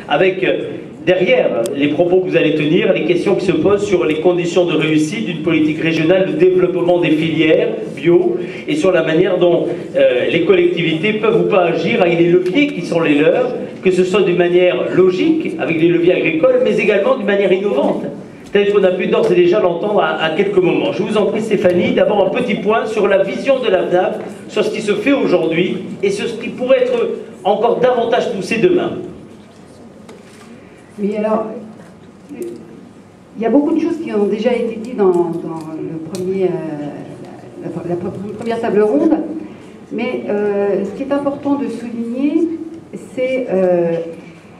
avec derrière les propos que vous allez tenir, les questions qui se posent sur les conditions de réussite d'une politique régionale de développement des filières bio et sur la manière dont les collectivités peuvent ou pas agir avec les leviers qui sont les leurs, que ce soit d'une manière logique, avec les leviers agricoles, mais également d'une manière innovante, tel qu'on a pu d'ores et déjà l'entendre à quelques moments. Je vous en prie Stéphanie, d'abord un petit point sur la vision de la FNAP, sur ce qui se fait aujourd'hui et sur ce qui pourrait être encore davantage poussé demain. Oui, alors, il y a beaucoup de choses qui ont déjà été dites dans la première table ronde, mais ce qui est important de souligner, c'est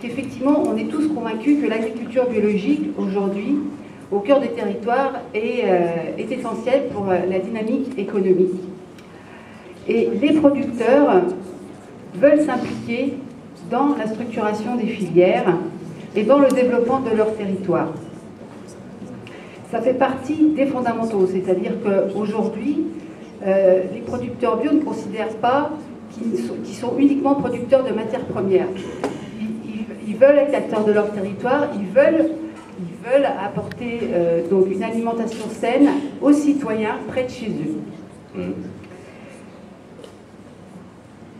qu'effectivement, on est tous convaincus que l'agriculture biologique, aujourd'hui, au cœur des territoires, est essentielle pour la dynamique économique. Et les producteurs veulent s'impliquer dans la structuration des filières et dans le développement de leur territoire. Ça fait partie des fondamentaux, c'est-à-dire qu'aujourd'hui, les producteurs bio ne considèrent pas qu'ils sont uniquement producteurs de matières premières. Ils veulent être acteurs de leur territoire, ils veulent apporter donc une alimentation saine aux citoyens près de chez eux.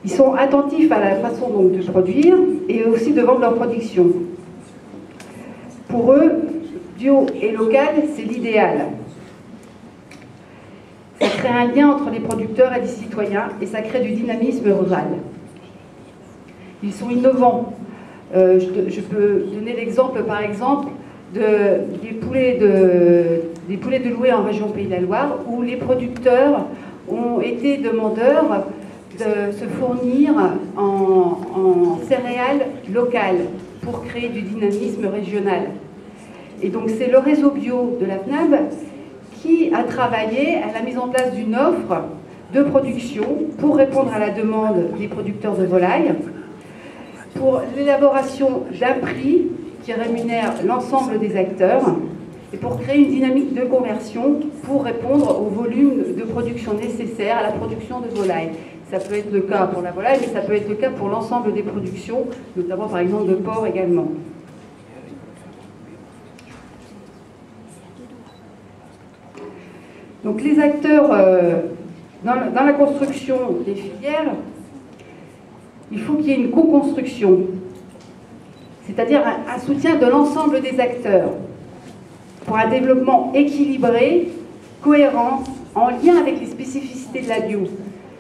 Ils sont attentifs à la façon donc de produire et aussi de vendre leur production. Pour eux, bio et local, c'est l'idéal. Ça crée un lien entre les producteurs et les citoyens et ça crée du dynamisme rural. Ils sont innovants. Je peux donner l'exemple, par exemple, des poulets de Loué en région Pays de la Loire, où les producteurs ont été demandeurs de se fournir en céréales locales pour créer du dynamisme régional. Et donc c'est le réseau bio de la FNAB qui a travaillé à la mise en place d'une offre de production pour répondre à la demande des producteurs de volailles, pour l'élaboration d'un prix qui rémunère l'ensemble des acteurs et pour créer une dynamique de conversion pour répondre au volume de production nécessaire à la production de volailles. Ça peut être le cas pour la volaille, mais ça peut être le cas pour l'ensemble des productions, notamment par exemple de porc également. Donc les acteurs dans la construction des filières, il faut qu'il y ait une co-construction, c'est-à-dire un soutien de l'ensemble des acteurs pour un développement équilibré, cohérent, en lien avec les spécificités de la bio.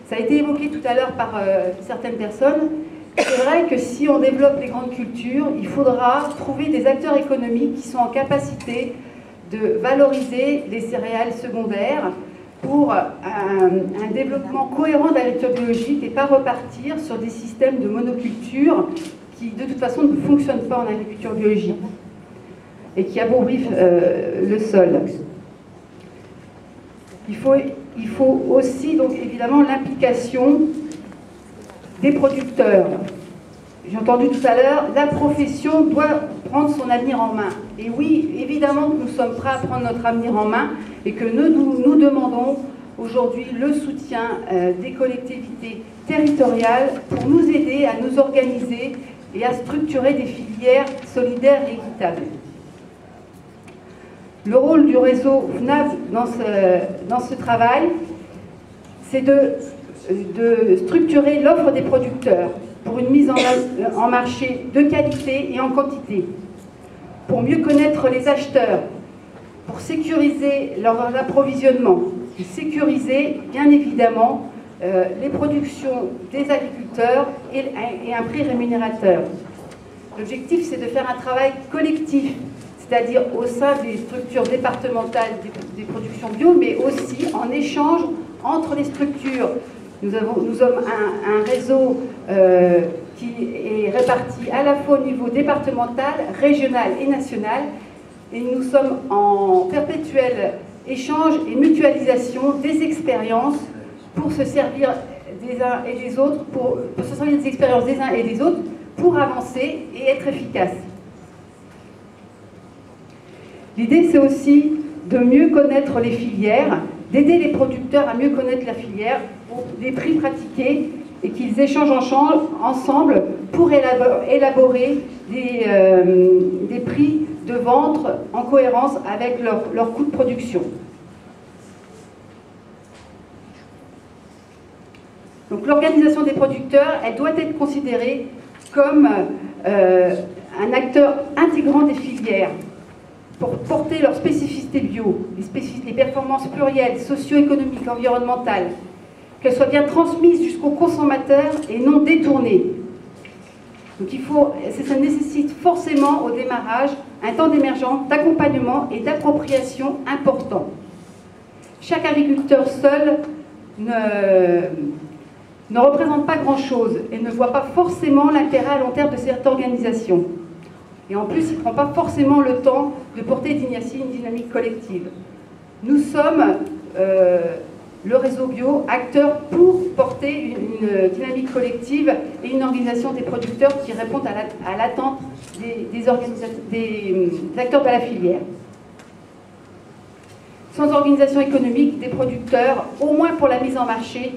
Ça a été évoqué tout à l'heure par certaines personnes. C'est vrai que si on développe les grandes cultures, il faudra trouver des acteurs économiques qui sont en capacité de valoriser les céréales secondaires pour un développement cohérent de l'agriculture biologique et pas repartir sur des systèmes de monoculture qui de toute façon ne fonctionnent pas en agriculture biologique et qui abouvrissent le sol. Il faut aussi donc évidemment l'implication des producteurs. J'ai entendu tout à l'heure, la profession doit prendre son avenir en main. Et oui, évidemment que nous sommes prêts à prendre notre avenir en main et que nous demandons aujourd'hui le soutien des collectivités territoriales pour nous aider à nous organiser et à structurer des filières solidaires et équitables. Le rôle du réseau FNAB dans ce travail, c'est de structurer l'offre des producteurs pour une mise en marché de qualité et en quantité, pour mieux connaître les acheteurs, pour sécuriser leur approvisionnement, et sécuriser bien évidemment les productions des agriculteurs et un prix rémunérateur. L'objectif, c'est de faire un travail collectif, c'est-à-dire au sein des structures départementales des productions bio, mais aussi en échange entre les structures. Nous sommes un réseau qui est réparti à la fois au niveau départemental, régional et national, et nous sommes en perpétuel échange et mutualisation des expériences pour se servir des uns et des autres, pour se servir des expériences des uns et des autres pour avancer et être efficace. L'idée, c'est aussi de mieux connaître les filières, d'aider les producteurs à mieux connaître la filière, les prix pratiqués, et qu'ils échangent ensemble pour élaborer des prix de vente en cohérence avec leur coût de production. Donc l'organisation des producteurs, elle doit être considérée comme un acteur intégrant des filières pour porter leurs spécificités bio, les performances plurielles, socio-économiques, environnementales, qu'elles soient bien transmises jusqu'au consommateur et non détournées. Donc ça nécessite forcément au démarrage un temps d'émergence, d'accompagnement et d'appropriation important. Chaque agriculteur seul ne représente pas grand-chose et ne voit pas forcément l'intérêt à long terme de cette organisation. Et en plus, il ne prend pas forcément le temps de porter une dynamique collective. Nous sommes, le réseau bio, acteurs pour porter une dynamique collective et une organisation des producteurs qui répondent à l'attente des acteurs de la filière. Sans organisation économique des producteurs, au moins pour la mise en marché,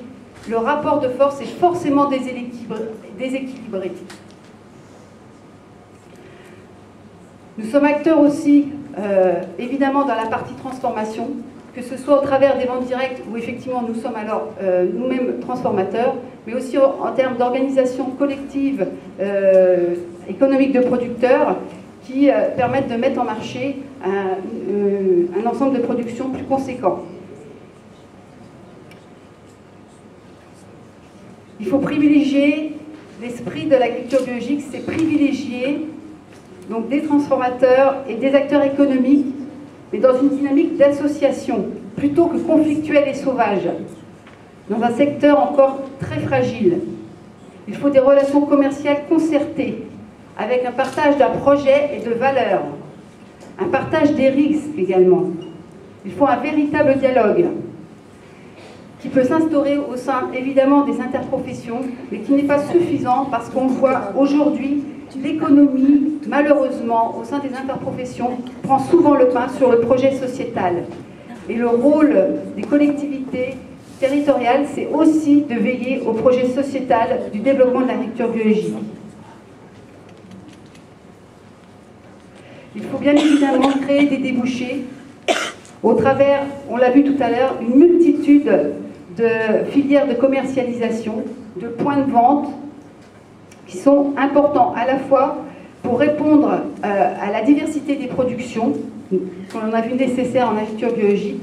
le rapport de force est forcément déséquilibré. Nous sommes acteurs aussi, évidemment, dans la partie transformation, que ce soit au travers des ventes directes, où effectivement nous sommes alors nous-mêmes transformateurs, mais aussi en termes d'organisation collective économique de producteurs qui permettent de mettre en marché un ensemble de productions plus conséquent. Il faut privilégier l'esprit de l'agriculture biologique, c'est privilégier donc des transformateurs et des acteurs économiques, mais dans une dynamique d'association, plutôt que conflictuelle et sauvage, dans un secteur encore très fragile. Il faut des relations commerciales concertées, avec un partage d'un projet et de valeurs, un partage des risques également. Il faut un véritable dialogue qui peut s'instaurer au sein, évidemment, des interprofessions, mais qui n'est pas suffisant parce qu'on voit aujourd'hui l'économie, malheureusement, au sein des interprofessions, prend souvent le pas sur le projet sociétal. Et le rôle des collectivités territoriales, c'est aussi de veiller au projet sociétal du développement de l'agriculture biologique. Il faut bien évidemment créer des débouchés au travers, on l'a vu tout à l'heure, une multitude de filières de commercialisation, de points de vente qui sont importants à la fois pour répondre à la diversité des productions qu'on a vu nécessaire en agriculture biologique,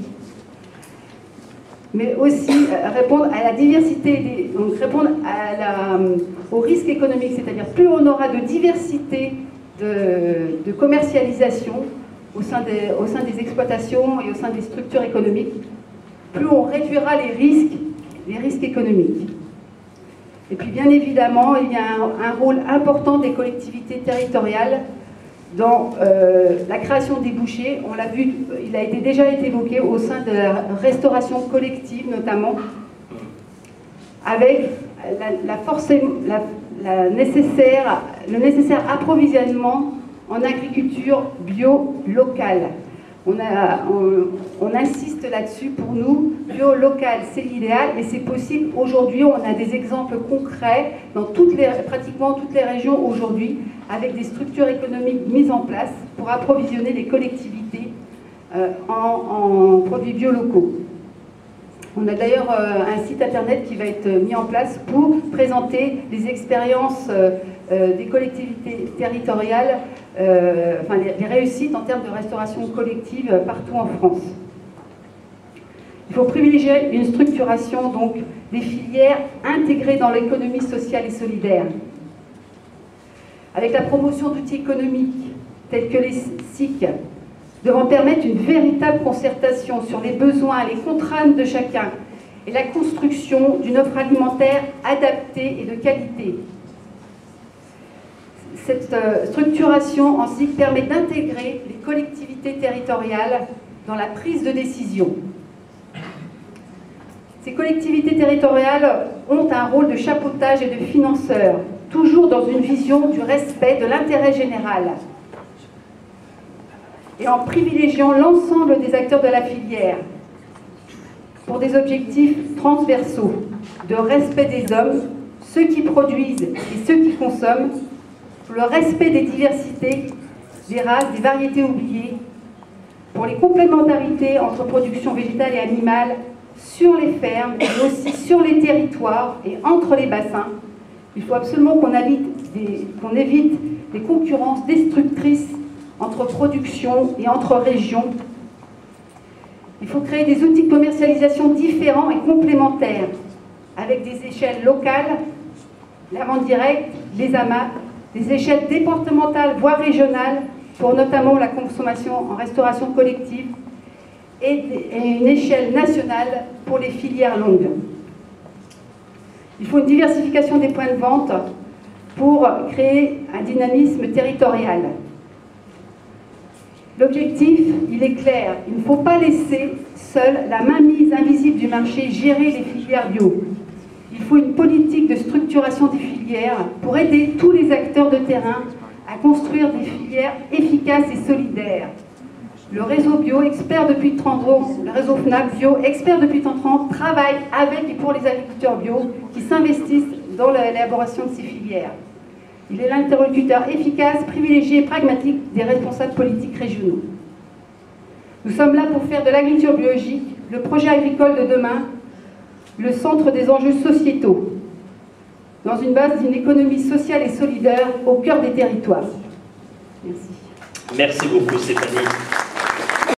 mais aussi répondre à la diversité, donc répondre au risque économique, c'est-à-dire plus on aura de diversité de commercialisation au sein des exploitations et au sein des structures économiques, plus on réduira les risques économiques. Et puis bien évidemment, il y a un rôle important des collectivités territoriales dans la création des débouchés. On l'a vu, il a déjà été évoqué au sein de la restauration collective notamment, avec le nécessaire approvisionnement en agriculture bio locale. On insiste là-dessus. Pour nous, bio local, c'est l'idéal et c'est possible. Aujourd'hui, on a des exemples concrets dans pratiquement toutes les régions aujourd'hui, avec des structures économiques mises en place pour approvisionner les collectivités en produits bio locaux. On a d'ailleurs un site internet qui va être mis en place pour présenter les expériences des collectivités territoriales, enfin les réussites en termes de restauration collective partout en France. Il faut privilégier une structuration donc des filières intégrées dans l'économie sociale et solidaire, avec la promotion d'outils économiques tels que les SIC, devant permettre une véritable concertation sur les besoins, les contraintes de chacun et la construction d'une offre alimentaire adaptée et de qualité. Cette structuration en SIC permet d'intégrer les collectivités territoriales dans la prise de décision. Ces collectivités territoriales ont un rôle de chapeautage et de financeur, toujours dans une vision du respect de l'intérêt général, et en privilégiant l'ensemble des acteurs de la filière pour des objectifs transversaux de respect des hommes, ceux qui produisent et ceux qui consomment, pour le respect des diversités, des races, des variétés oubliées, pour les complémentarités entre production végétale et animale sur les fermes, mais aussi sur les territoires et entre les bassins. Il faut absolument qu'on évite des concurrences destructrices entre production et entre régions. Il faut créer des outils de commercialisation différents et complémentaires, avec des échelles locales, la vente directe, les AMAP, des échelles départementales, voire régionales, pour notamment la consommation en restauration collective, et une échelle nationale pour les filières longues. Il faut une diversification des points de vente pour créer un dynamisme territorial. L'objectif, il est clair, il ne faut pas laisser seule la mainmise invisible du marché gérer les filières bio. Il faut une politique de structuration des filières pour aider tous les acteurs de terrain à construire des filières efficaces et solidaires. Le réseau bio, expert depuis 30 ans, le réseau FNAC Bio, expert depuis 30 ans, travaille avec et pour les agriculteurs bio qui s'investissent dans l'élaboration de ces filières. Il est l'interlocuteur efficace, privilégié et pragmatique des responsables politiques régionaux. Nous sommes là pour faire de l'agriculture biologique le projet agricole de demain, le centre des enjeux sociétaux, dans une base d'une économie sociale et solidaire au cœur des territoires. Merci. Merci beaucoup, Stéphanie.